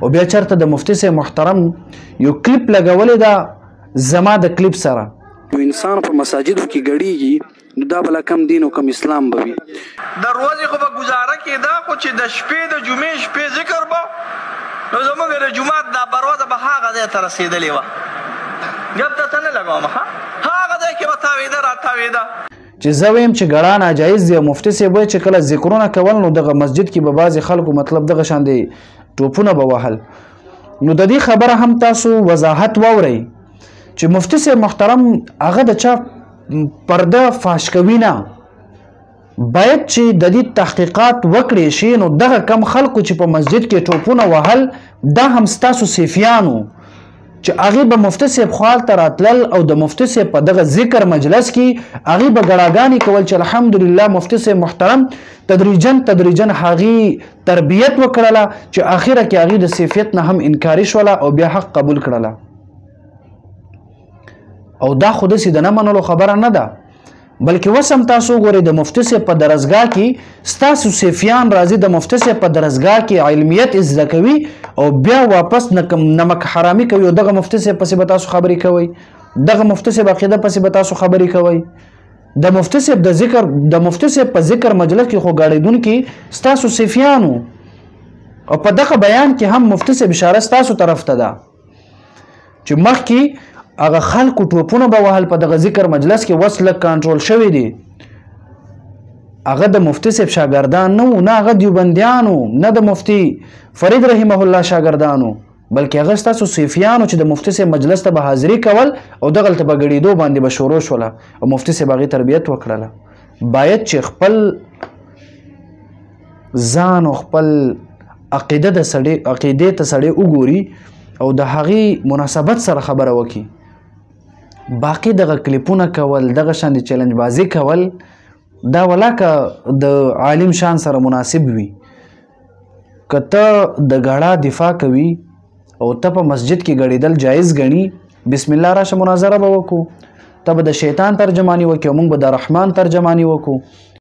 او بیا چرته د مفتي صاحب محترم یو کلیپ لګولې ده زما د کلیپ سره. انسان په مساجدو کې ګډیږي نو دا بلا کم دین او کم اسلام به وي. د ورځې خو به ګزاره کېده خو چې د شپې د جمعې شپې ذکر به نو زموږ د جومات دا بروزه به هغه ځای ته رسېدلې وه. ګپ ته نه لګوم هغه ځای کې به تاوېده راتاوېده چې زه ویم چې ګړه ناجایز دی. مفتي صاحب وایي چې کله ذکرونه کول نو دغه مسجد کې به بعضې خلکو مطلب دغه شان دی ټوپونه به وهل. نو د دې خبره هم تاسو وضاحت واورئ چې مفتي صاحب محترم هغه د چا پرده فاش کوي نه، باید چې د دې تحقیقات وکړې شي. نو دغه کم خلکو چې په مسجد کې ټوپونه وهل دا هم ستاسو صفیانو چې هغې به مفتي صاحب خوا ته راتلل او د مفتي صاحب په دغه ذکر مجلس کې هغې به ګړاګانې کول چې الحمدلله مفتي صاحب محترم تدریجا هغې تربیت وکړله چې آخره کې هغې د صفیت نه هم انکاري شوله او بیا حق قبول کړله. او دا خو داسې د نه منلو خبره نه ده، بلکې اوس هم تاسو وګورئ د مفتي صاحب په درسګاه کې ستاسو صفیان راځي د مفتي صاحب په درسګاه کې علمیت زده کوي او بیا واپس نمک حرامي کوي او دغه مفتي صاحب پسې به تاسو خبرې کوئ، دغه مفتي صاحب عقیده پسې به تاسو خبرې کوئ. د مفتي صاحب په ذکر مجلس کې خو ګاډېدونکي ستاسو صفیانو او په دغه بیان کې هم مفتي صاحب اشاره ستاسو طرف ته ده چې مخکې هغه خلکو ټوپونه به وهل په دغه ذکر مجلس کې اوس لږ کنټرول شوی دی. هغه د مفتي صاحب شاګردان نه وو، نه هغه دیوبندیانو، نه د مفتي فرید رحمه الله شاګردانو، بلکې هغه ستاسو صوفیانو چې د مفتي صاحب مجلس ته به حاضري کول او دغلته به ګډېدو باندې به شروع شوله او مفتي صاحب هغې تربیت وکړله. باید چې خپل ځان او خپل عقیدې ته سړی وګوري او د هغې مناسبت سره خبره وکړي. باقي دغه کلیپونه کول، دغه شان د چیلنج بازي کول دا ولاکه د عالم شان سره مناسب وي. که ته د ګړه دفاع کوي او ته په مسجد کې ګډېدل جایز ګڼي، بسم الله راشه مناظره به وکړو، ته به د شیطان ترجماني وکړي او موږ به د رحمان ترجماني وکړو.